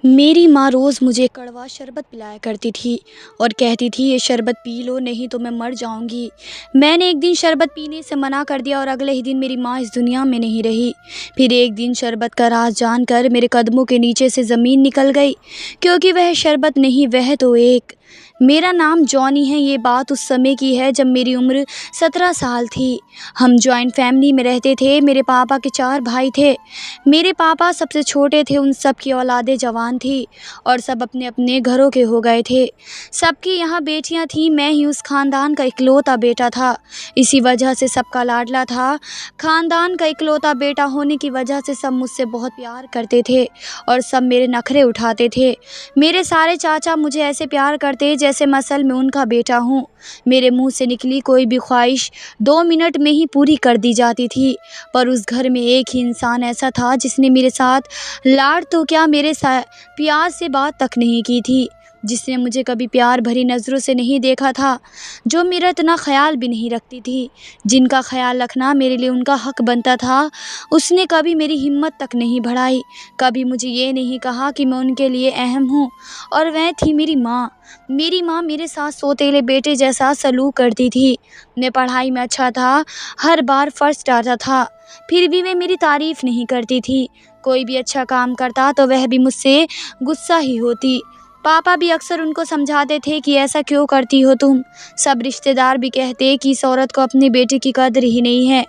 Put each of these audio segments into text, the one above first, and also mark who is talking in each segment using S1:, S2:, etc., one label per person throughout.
S1: मेरी माँ रोज़ मुझे कड़वा शरबत पिलाया करती थी और कहती थी ये शरबत पी लो नहीं तो मैं मर जाऊंगी। मैंने एक दिन शरबत पीने से मना कर दिया और अगले ही दिन मेरी माँ इस दुनिया में नहीं रही। फिर एक दिन शरबत का राज जानकर मेरे कदमों के नीचे से ज़मीन निकल गई, क्योंकि वह शरबत नहीं, वह तो एक मेरा नाम जॉनी है। ये बात उस समय की है जब मेरी उम्र 17 साल थी। हम जॉइंट फैमिली में रहते थे। मेरे पापा के 4 भाई थे। मेरे पापा सबसे छोटे थे। उन सब की औलादें जवान थी और सब अपने अपने घरों के हो गए थे। सबकी यहाँ बेटियाँ थीं। मैं ही उस ख़ानदान का इकलौता बेटा था। इसी वजह से सबका लाडला था। ख़ानदान का इकलौता बेटा होने की वजह से सब मुझसे बहुत प्यार करते थे और सब मेरे नखरे उठाते थे। मेरे सारे चाचा मुझे ऐसे प्यार करते जैसे मैं असल में उनका बेटा हूँ। मेरे मुंह से निकली कोई भी ख्वाहिश 2 मिनट में ही पूरी कर दी जाती थी। पर उस घर में एक ही इंसान ऐसा था जिसने मेरे साथ लाड तो क्या, मेरे साथ प्यार से बात तक नहीं की थी, जिसने मुझे कभी प्यार भरी नज़रों से नहीं देखा था, जो मेरा इतना ख्याल भी नहीं रखती थी, जिनका ख्याल रखना मेरे लिए उनका हक बनता था। उसने कभी मेरी हिम्मत तक नहीं बढ़ाई, कभी मुझे ये नहीं कहा कि मैं उनके लिए अहम हूँ। और वह थी मेरी माँ। मेरी माँ मेरे साथ सौतेले बेटे जैसा सलूक करती थी। मैं पढ़ाई में अच्छा था, हर बार फर्स्ट आता था, फिर भी वे मेरी तारीफ़ नहीं करती थी। कोई भी अच्छा काम करता तो वह भी मुझसे गुस्सा ही होती। पापा भी अक्सर उनको समझाते थे कि ऐसा क्यों करती हो तुम। सब रिश्तेदार भी कहते कि इस औरत को अपने बेटे की कदर ही नहीं है।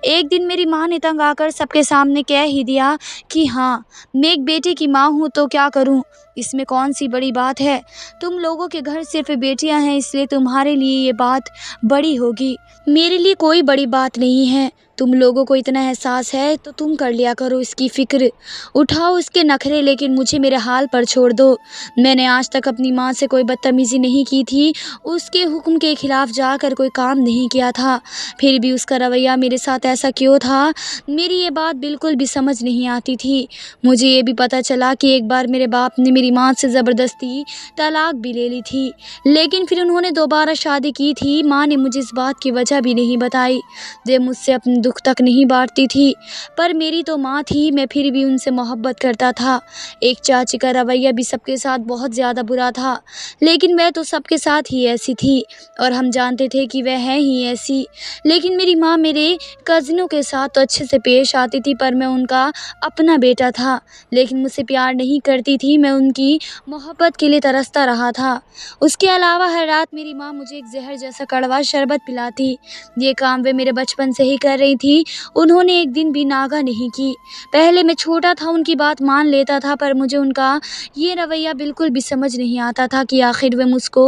S1: एक दिन मेरी माँ ने तंग आकर सबके सामने कह ही दिया कि हाँ, मैं एक बेटे की माँ हूँ तो क्या करूँ, इसमें कौन सी बड़ी बात है। तुम लोगों के घर सिर्फ बेटियां हैं, इसलिए तुम्हारे लिए ये बात बड़ी होगी, मेरे लिए कोई बड़ी बात नहीं है। तुम लोगों को इतना एहसास है तो तुम कर लिया करो इसकी फ़िक्र, उठाओ उसके नखरे, लेकिन मुझे मेरे हाल पर छोड़ दो। मैंने आज तक अपनी माँ से कोई बदतमीज़ी नहीं की थी, उसके हुक्म के ख़िलाफ़ जाकर कोई काम नहीं किया था। फिर भी उसका रवैया मेरे साथ ऐसा क्यों था, मेरी ये बात बिल्कुल भी समझ नहीं आती थी। मुझे ये भी पता चला कि एक बार मेरे बाप ने मेरी माँ से ज़बरदस्ती तलाक भी ले ली थी, लेकिन फिर उन्होंने दोबारा शादी की थी। माँ ने मुझे इस बात की वजह भी नहीं बताई। वे मुझसे अपने दुख तक नहीं बांटती थी, पर मेरी तो माँ थी, मैं फिर भी उनसे मोहब्बत करता था। एक चाची का रवैया भी सबके साथ बहुत ज़्यादा बुरा था, लेकिन मैं तो सबके साथ ही ऐसी थी और हम जानते थे कि वह है ही ऐसी। लेकिन मेरी माँ मेरे कज़नों के साथ तो अच्छे से पेश आती थी, पर मैं उनका अपना बेटा था, लेकिन मुझसे प्यार नहीं करती थी। मैं उनकी मोहब्बत के लिए तरसता रहा था। उसके अलावा हर रात मेरी माँ मुझे एक जहर जैसा कड़वा शरबत पिलाती। ये काम वे मेरे बचपन से ही कर रही थी, उन्होंने एक दिन भी नागा नहीं की। पहले मैं छोटा था, उनकी बात मान लेता था, पर मुझे उनका ये रवैया बिल्कुल भी समझ नहीं आता था कि आखिर वे मुझको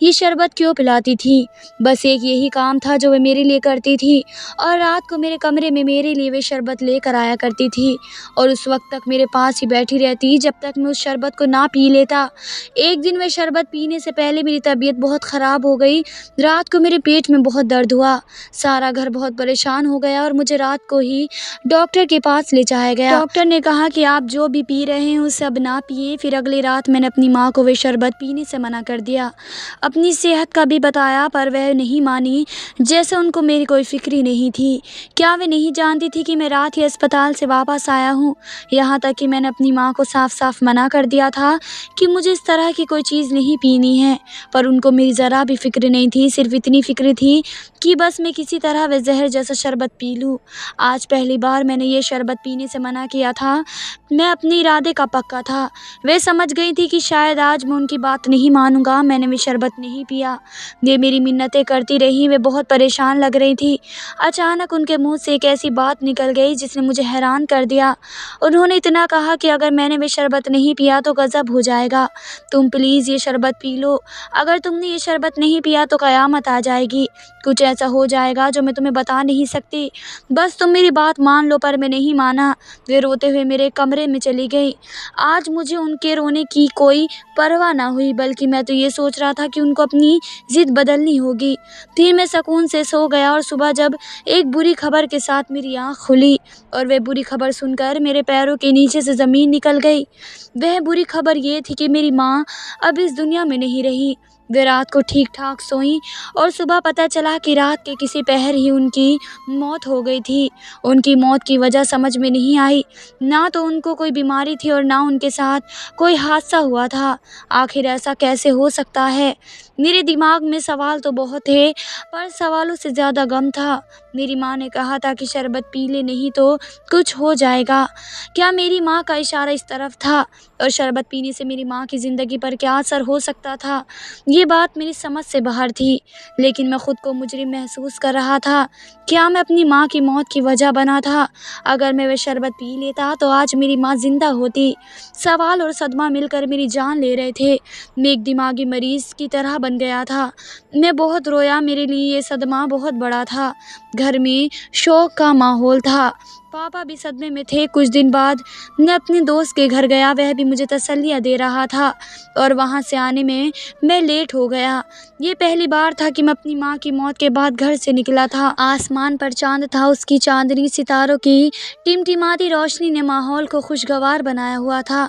S1: ये शरबत क्यों पिलाती थी। बस एक यही काम था जो वे मेरे लिए करती थी, और रात को मेरे कमरे में मेरे लिए वे शरबत लेकर आया करती थी और उस वक्त तक मेरे पास ही बैठी रहती जब तक मैं उस शरबत को ना पी लेता। एक दिन वे शरबत पीने से पहले मेरी तबीयत बहुत ख़राब हो गई। रात को मेरे पेट में बहुत दर्द हुआ, सारा घर बहुत परेशान हो गया और मुझे रात को ही डॉक्टर के पास ले जाया गया। डॉक्टर ने कहा कि आप जो भी पी रहे हैं उसे अब ना पिए। फिर अगली रात मैंने अपनी माँ को वे शरबत पीने से मना कर दिया। अपनी सेहत का भी बताया, पर वह नहीं मानी, जैसे उनको मेरी कोई फ़िक्र ही नहीं थी। क्या वे नहीं जानती थी कि मैं रात ही अस्पताल से वापस आया हूँ। यहाँ तक कि मैंने अपनी माँ को साफ साफ मना कर दिया था कि मुझे इस तरह की कोई चीज़ नहीं पीनी है, पर उनको मेरी ज़रा भी फ़िक्र नहीं थी। सिर्फ इतनी फ़िक्र थी कि बस मैं किसी तरह वह जहर जैसा शरबत पी लूँ। आज पहली बार मैंने ये शरबत पीने से मना किया था। मैं अपने इरादे का पक्का था। वे समझ गई थी कि शायद आज मैं उनकी बात नहीं मानूंगा। मैंने वे शरबत नहीं पिया। वे मेरी मिन्नतें करती रही, वे बहुत परेशान लग रही थी। अचानक उनके मुंह से एक ऐसी बात निकल गई जिसने मुझे हैरान कर दिया। उन्होंने इतना कहा कि अगर मैंने वे शरबत नहीं पिया तो गज़ब हो जाएगा। तुम प्लीज़ ये शरबत पी लो। अगर तुमने ये शरबत नहीं पिया तो क़यामत आ जाएगी। कुछ ऐसा हो जाएगा जो मैं तुम्हें बता नहीं सकती। बस तुम मेरी बात मान लो। पर मैं नहीं माना। वे रोते हुए मेरे कमरे में चली गई। आज मुझे उनके रोने की कोई परवाह ना हुई, बल्कि मैं तो ये सोच रहा था कि उनको अपनी ज़िद बदलनी होगी। फिर मैं सुकून से सो गया और सुबह जब एक बुरी खबर के साथ मेरी आँख खुली और वह बुरी खबर सुनकर मेरे पैरों के नीचे से ज़मीन निकल गई। वह बुरी खबर ये थी कि मेरी माँ अब इस दुनिया में नहीं रही। वे रात को ठीक ठाक सोईं और सुबह पता चला कि रात के किसी पहर ही उनकी मौत हो गई थी। उनकी मौत की वजह समझ में नहीं आई। ना तो उनको कोई बीमारी थी और ना उनके साथ कोई हादसा हुआ था। आखिर ऐसा कैसे हो सकता है? मेरे दिमाग में सवाल तो बहुत थे, पर सवालों से ज़्यादा गम था। मेरी माँ ने कहा था कि शरबत पी ले, नहीं तो कुछ हो जाएगा। क्या मेरी माँ का इशारा इस तरफ था? और शरबत पीने से मेरी माँ की ज़िंदगी पर क्या असर हो सकता था? ये बात मेरी समझ से बाहर थी, लेकिन मैं खुद को मुजरिम महसूस कर रहा था। क्या मैं अपनी माँ की मौत की वजह बना था? अगर मैं वह शरबत पी लेता तो आज मेरी माँ ज़िंदा होती। सवाल और सदमा मिलकर मेरी जान ले रहे थे। मैं एक दिमागी मरीज़ की तरह बन गया था। मैं बहुत रोया, मेरे लिए ये सदमा बहुत बड़ा था। घर में शोक का माहौल था। पापा भी सदमे में थे। कुछ दिन बाद मैं अपने दोस्त के घर गया। वह भी मुझे तसल्लियाँ दे रहा था और वहाँ से आने में मैं लेट हो गया। ये पहली बार था कि मैं अपनी माँ की मौत के बाद घर से निकला था। आसमान पर चाँद था, उसकी चांदनी सितारों की टिमटिमाती रोशनी ने माहौल को खुशगवार बनाया हुआ था।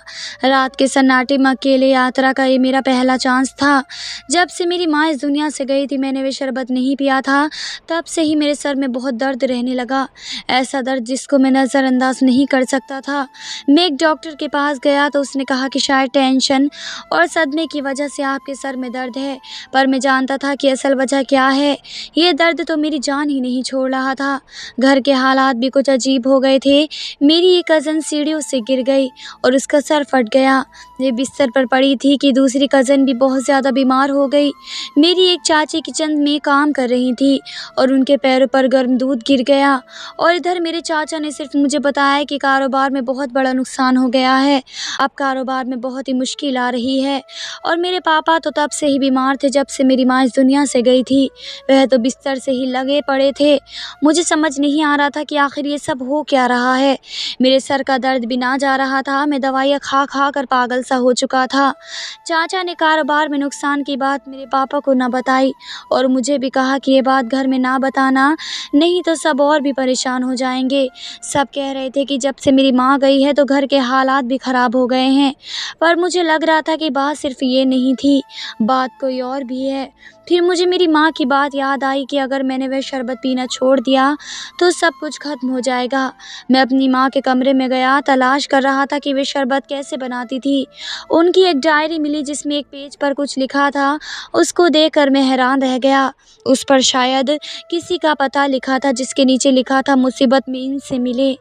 S1: रात के सन्नाटे में अकेले यात्रा का ये मेरा पहला चांस था। जब से मेरी माँ इस दुनिया से गई थी, मैंने वे शरबत नहीं पिया था। तब से ही मेरे सर में बहुत दर्द रहने लगा, ऐसा दर्द जिसको मैं नज़रअंदाज नहीं कर सकता था। मैं एक डॉक्टर के पास गया तो उसने कहा कि शायद टेंशन और सदमे की वजह से आपके सर में दर्द है, पर मैं जानता था कि असल वजह क्या है। ये दर्द तो मेरी जान ही नहीं छोड़ रहा था। घर के हालात भी कुछ अजीब हो गए थे। मेरी एक कज़न सीढ़ियों से गिर गई और उसका सर फट गया। वे बिस्तर पर पड़ी थी कि दूसरी कज़न भी बहुत ज़्यादा बीमार हो गई। मेरी एक चाची किचन में काम कर रही थी और उनके पैरों पर गर्म दूध गिर गया। और इधर मेरे चाचा ने सिर्फ मुझे बताया कि कारोबार में बहुत बड़ा नुकसान हो गया है, अब कारोबार में बहुत ही मुश्किल आ रही है। और मेरे पापा तो तब से ही बीमार थे जब से मेरी माँ इस दुनिया से गई थी। वह तो बिस्तर से ही लगे पड़े थे। मुझे समझ नहीं आ रहा था कि आखिर ये सब हो क्या रहा है। मेरे सर का दर्द भी ना जा रहा था। मैं दवाइयाँ खा खा कर पागल सा हो चुका था। चाचा ने कारोबार में नुकसान की बात मेरे पापा को न बताई और मुझे भी कहा कि ये बात घर में ना बताना, नहीं तो सब और भी परेशान हो जाएंगे। सब कह रहे थे कि जब से मेरी माँ गई है तो घर के हालात भी ख़राब हो गए हैं, पर मुझे लग रहा था कि बात सिर्फ ये नहीं थी, बात कोई और भी है। फिर मुझे मेरी माँ की बात याद आई कि अगर मैंने वह शरबत पीना छोड़ दिया तो सब कुछ ख़त्म हो जाएगा। मैं अपनी माँ के कमरे में गया, तलाश कर रहा था कि वे शरबत कैसे बनाती थी। उनकी एक डायरी मिली जिसमें एक पेज पर कुछ लिखा था। उसको देखकर मैं हैरान रह गया। उस पर शायद किसी का पता लिखा था, जिसके नीचे लिखा था मुसीबत में इनसे मिले।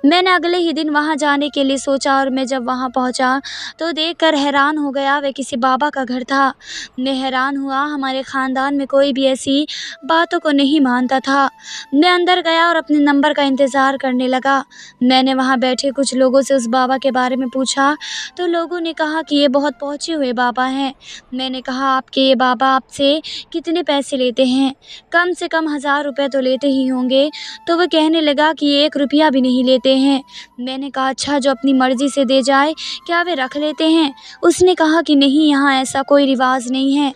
S1: मैंने अगले ही दिन वहाँ जाने के लिए सोचा और मैं जब वहाँ पहुँचा तो देखकर हैरान हो गया। वह किसी बाबा का घर था। मैं हैरान हुआ, हमारे ख़ानदान में कोई भी ऐसी बातों को नहीं मानता था। मैं अंदर गया और अपने नंबर का इंतज़ार करने लगा। मैंने वहाँ बैठे कुछ लोगों से उस बाबा के बारे में पूछा तो लोगों ने कहा कि ये बहुत पहुँचे हुए बाबा हैं। मैंने कहा, आपके ये बाबा आपसे कितने पैसे लेते हैं? कम से कम 1000 रुपये तो लेते ही होंगे। तो वह कहने लगा कि 1 रुपया भी नहीं लेते हैं। मैंने कहा, अच्छा, जो अपनी मर्ज़ी से दे जाए क्या वे रख लेते हैं? उसने कहा कि नहीं, यहाँ ऐसा कोई रिवाज नहीं है।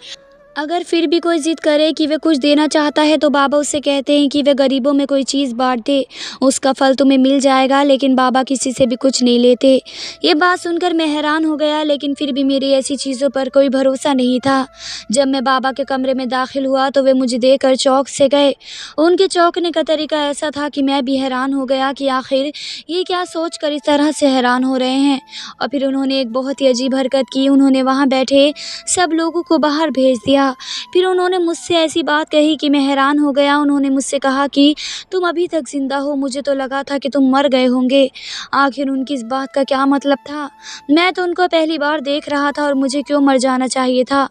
S1: अगर फिर भी कोई ज़िद करे कि वह कुछ देना चाहता है तो बाबा उससे कहते हैं कि वह गरीबों में कोई चीज़ बांट दे, उसका फल तुम्हें मिल जाएगा। लेकिन बाबा किसी से भी कुछ नहीं लेते। ये बात सुनकर मैं हैरान हो गया, लेकिन फिर भी मेरी ऐसी चीज़ों पर कोई भरोसा नहीं था। जब मैं बाबा के कमरे में दाखिल हुआ तो वे मुझे देखकर चौंक से गए। उनके चौंकने का तरीका ऐसा था कि मैं भी हैरान हो गया कि आखिर ये क्या सोच कर इस तरह से हैरान हो रहे हैं। और फिर उन्होंने एक बहुत ही अजीब हरकत की। उन्होंने वहाँ बैठे सब लोगों को बाहर भेज दिया। फिर उन्होंने मुझसे ऐसी बात कही कि मैं हैरान हो गया। उन्होंने मुझसे कहा कि तुम अभी तक ज़िंदा हो, मुझे तो लगा था कि तुम मर गए होंगे। आखिर उनकी इस बात का क्या मतलब था? मैं तो उनको पहली बार देख रहा था और मुझे क्यों मर जाना चाहिए था?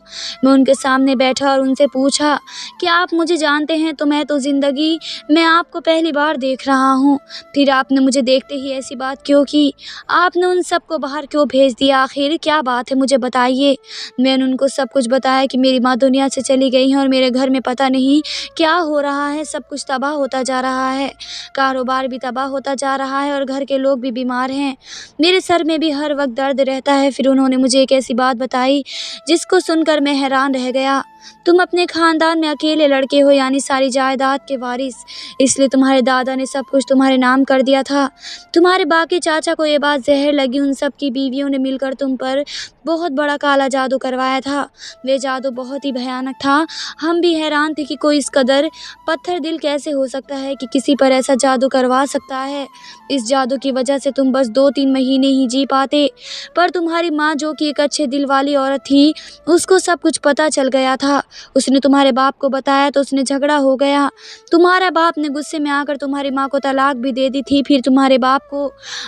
S1: मैं उनके सामने बैठा और उनसे पूछा, क्या आप मुझे जानते हैं? तो मैं तो ज़िंदगी में आपको पहली बार देख रहा हूँ। फिर आपने मुझे देखते ही ऐसी बात क्यों की? आपने उन सबको बाहर क्यों भेज दिया? आखिर क्या बात है, मुझे बताइए। मैंने उनको सब कुछ बताया कि मेरी माँ दुनिया से चली गई हैं और मेरे घर में पता नहीं क्या हो रहा है। सब कुछ तबाह होता जा रहा है, कारोबार भी तबाह होता जा रहा है और घर के लोग भी बीमार हैं। मेरे सर में भी हर वक्त दर्द रहता है। फिर उन्होंने मुझे एक ऐसी बात बताई जिसको सुनकर मैं हैरान रह गया। तुम अपने ख़ानदान में अकेले लड़के हो, यानी सारी जायदाद के वारिस, इसलिए तुम्हारे दादा ने सब कुछ तुम्हारे नाम कर दिया था। तुम्हारे बाकी चाचा को ये बात ज़हर लगी, उन सब की बीवियों ने मिलकर तुम पर बहुत बड़ा काला जादू करवाया था। वे जादू बहुत ही भयानक था। हम भी हैरान थे कि कोई इस कदर पत्थर दिल कैसे हो सकता है कि किसी पर ऐसा जादू करवा सकता है। इस जादू की वजह से तुम बस 2-3 महीने ही जी पाते, पर तुम्हारी माँ, जो कि एक अच्छे दिल वाली औरत थी, उसको सब कुछ पता चल गया था। उसने तुम्हारे बाप को बताया तो उसने झगड़ा हो गया। तुम्हारा बाप ने गुस्से में आकर तुम्हारी माँ को तलाक भी दे दी थी। फिर तुम्हारे बाप को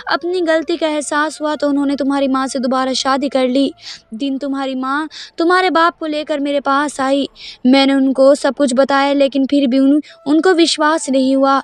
S1: अपनी गलती का एहसास हुआ तो उन्होंने तुम्हारी माँ से दोबारा शादी कर ली। दिन तुम्हारी माँ तुम्हारे बाप को लेकर मेरे पास आई। मैंने उनको सब कुछ बताया, लेकिन फिर भी उनको विश्वास नहीं हुआ।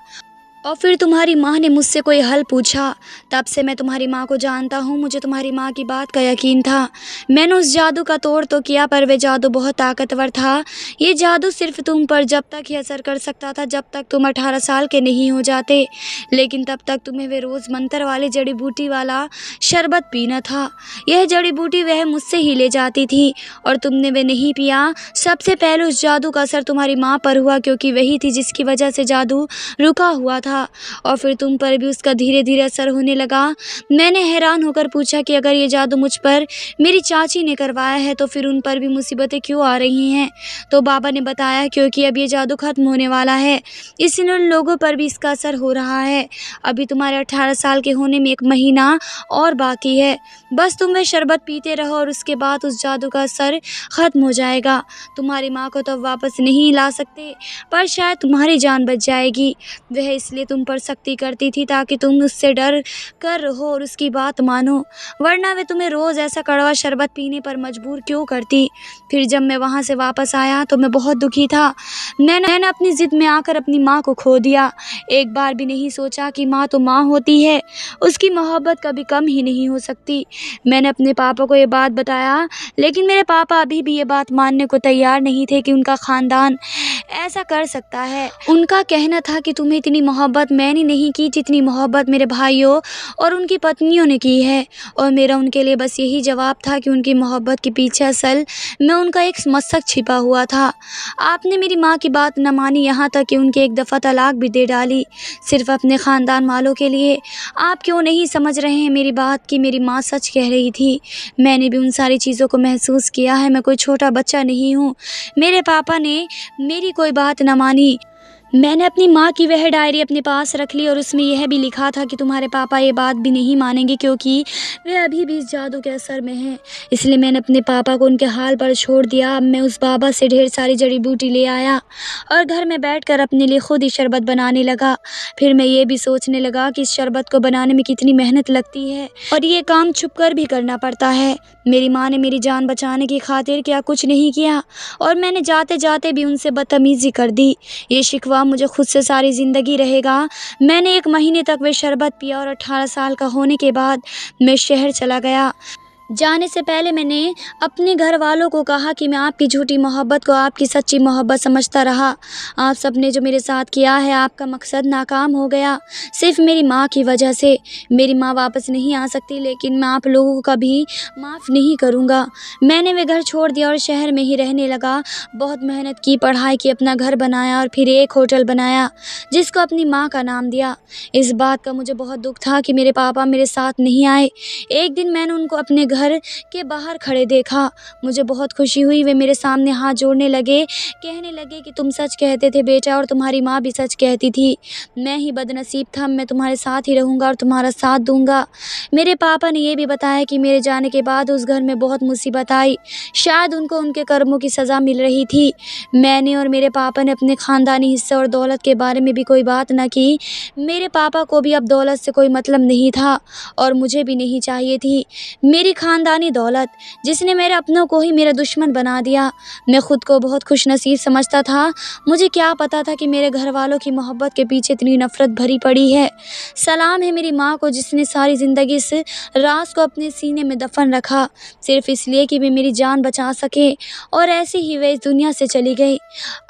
S1: और फिर तुम्हारी माँ ने मुझसे कोई हल पूछा। तब से मैं तुम्हारी माँ को जानता हूँ। मुझे तुम्हारी माँ की बात का यकीन था। मैंने उस जादू का तोड़ तो किया, पर वह जादू बहुत ताकतवर था। ये जादू सिर्फ तुम पर जब तक ही असर कर सकता था जब तक तुम 18 साल के नहीं हो जाते, लेकिन तब तक तुम्हें वे रोज़ मंत्र वाली जड़ी बूटी वाला शरबत पीना था। यह जड़ी बूटी वह मुझसे ही ले जाती थी और तुमने वे नहीं पिया। सबसे पहले उस जादू का असर तुम्हारी माँ पर हुआ, क्योंकि वही थी जिसकी वजह से जादू रुका हुआ था। और फिर तुम पर भी उसका धीरे धीरे असर होने लगा। मैंने हैरान होकर पूछा कि अगर ये जादू मुझ पर मेरी चाची ने करवाया है तो फिर उन पर भी मुसीबतें क्यों आ रही हैं। तो बाबा ने बताया क्योंकि अब ये जादू खत्म होने वाला है, इसलिए उन लोगों पर भी इसका असर हो रहा है। अभी तुम्हारे 18 साल के होने में 1 महीना और बाकी है। बस तुम वह शरबत पीते रहो और उसके बाद उस जादू का असर ख़त्म हो जाएगा। तुम्हारी माँ को तो अब वापस नहीं ला सकते, पर शायद तुम्हारी जान बच जाएगी। वह इसलिए तुम पर सख्ती करती थी ताकि तुम उससे डर कर रहो और उसकी बात मानो, वरना वे तुम्हें रोज़ ऐसा कड़वा शरबत पीने पर मजबूर क्यों करती। फिर जब मैं वहाँ से वापस आया तो मैं बहुत दुखी था। मैंने अपनी ज़िद में आकर अपनी माँ को खो दिया। एक बार भी नहीं सोचा कि माँ तो माँ होती है, उसकी मोहब्बत कभी कम ही नहीं हो सकती। मैंने अपने पापा को ये बात बताया, लेकिन मेरे पापा अभी भी ये बात मानने को तैयार नहीं थे कि उनका ख़ानदान ऐसा कर सकता है। उनका कहना था कि तुम्हें इतनी मोहब्बत मैंने नहीं की जितनी मोहब्बत मेरे भाइयों और उनकी पत्नियों ने की है। और मेरा उनके लिए बस यही जवाब था कि उनकी मोहब्बत के पीछे असल में उनका एक मकसद छिपा हुआ था। आपने मेरी माँ की बात न मानी, यहाँ तक कि उनके एक दफ़ा तलाक भी दे डाली, सिर्फ अपने ख़ानदान वालों के लिए। आप क्यों नहीं समझ रहे हैं मेरी बात कि मेरी माँ सच कह रही थी। मैंने भी उन सारी चीज़ों को महसूस किया है। मैं कोई छोटा बच्चा नहीं हूँ। मेरे पापा ने मेरी कोई बात न मानी। मैंने अपनी माँ की वह डायरी अपने पास रख ली और उसमें यह भी लिखा था कि तुम्हारे पापा ये बात भी नहीं मानेंगे, क्योंकि वे अभी भी इस जादू के असर में हैं। इसलिए मैंने अपने पापा को उनके हाल पर छोड़ दिया। अब मैं उस बाबा से ढेर सारी जड़ी बूटी ले आया और घर में बैठकर अपने लिए खुद ही शरबत बनाने लगा। फिर मैं ये भी सोचने लगा कि इस शरबत को बनाने में कितनी मेहनत लगती है और ये काम छुप कर भी करना पड़ता है। मेरी माँ ने मेरी जान बचाने की खातिर क्या कुछ नहीं किया और मैंने जाते जाते भी उनसे बदतमीज़ी कर दी। ये शिकवा मुझे खुद से सारी ज़िंदगी रहेगा। मैंने 1 महीने तक वे शरबत पिया और 18 साल का होने के बाद मैं शहर चला गया। जाने से पहले मैंने अपने घर वालों को कहा कि मैं आपकी झूठी मोहब्बत को आपकी सच्ची मोहब्बत समझता रहा। आप सब ने जो मेरे साथ किया है, आपका मकसद नाकाम हो गया, सिर्फ मेरी माँ की वजह से। मेरी माँ वापस नहीं आ सकती, लेकिन मैं आप लोगों को कभी माफ़ नहीं करूँगा। मैंने वे घर छोड़ दिया और शहर में ही रहने लगा। बहुत मेहनत की, पढ़ाई की, अपना घर बनाया और फिर एक होटल बनाया जिसको अपनी माँ का नाम दिया। इस बात का मुझे बहुत दुख था कि मेरे पापा मेरे साथ नहीं आए। एक दिन मैंने उनको अपने घर के बाहर खड़े देखा। मुझे बहुत खुशी हुई। वे मेरे सामने हाथ जोड़ने लगे, कहने लगे कि तुम सच कहते थे बेटा और तुम्हारी माँ भी सच कहती थी। मैं ही बदनसीब था। मैं तुम्हारे साथ ही रहूँगा और तुम्हारा साथ दूँगा। मेरे पापा ने यह भी बताया कि मेरे जाने के बाद उस घर में बहुत मुसीबत आई। शायद उनको उनके कर्मों की सज़ा मिल रही थी। मैंने और मेरे पापा ने अपने ख़ानदानी हिस्से और दौलत के बारे में भी कोई बात न की। मेरे पापा को भी अब दौलत से कोई मतलब नहीं था और मुझे भी नहीं चाहिए थी। मेरी ख़ानदानी दौलत जिसने मेरे अपनों को ही मेरा दुश्मन बना दिया। मैं ख़ुद को बहुत खुशनसीब समझता था। मुझे क्या पता था कि मेरे घर वालों की मोहब्बत के पीछे इतनी नफ़रत भरी पड़ी है। सलाम है मेरी माँ को जिसने सारी ज़िंदगी इस राज को अपने सीने में दफन रखा, सिर्फ इसलिए कि वे मेरी जान बचा सके, और ऐसे ही वे इस दुनिया से चली गई।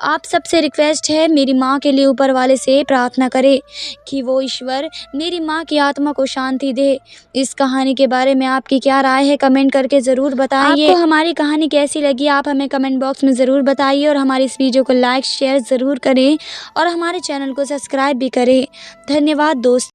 S1: आप सबसे रिक्वेस्ट है, मेरी माँ के लिए ऊपर वाले से प्रार्थना करें कि वो ईश्वर मेरी माँ की आत्मा को शांति दे। इस कहानी के बारे में आपकी क्या राय है कमेंट करके ज़रूर बताइए। आपको हमारी कहानी कैसी लगी आप हमें कमेंट बॉक्स में ज़रूर बताइए और हमारी इस वीडियो को लाइक शेयर ज़रूर करें और हमारे चैनल को सब्सक्राइब भी करें। धन्यवाद दोस्त।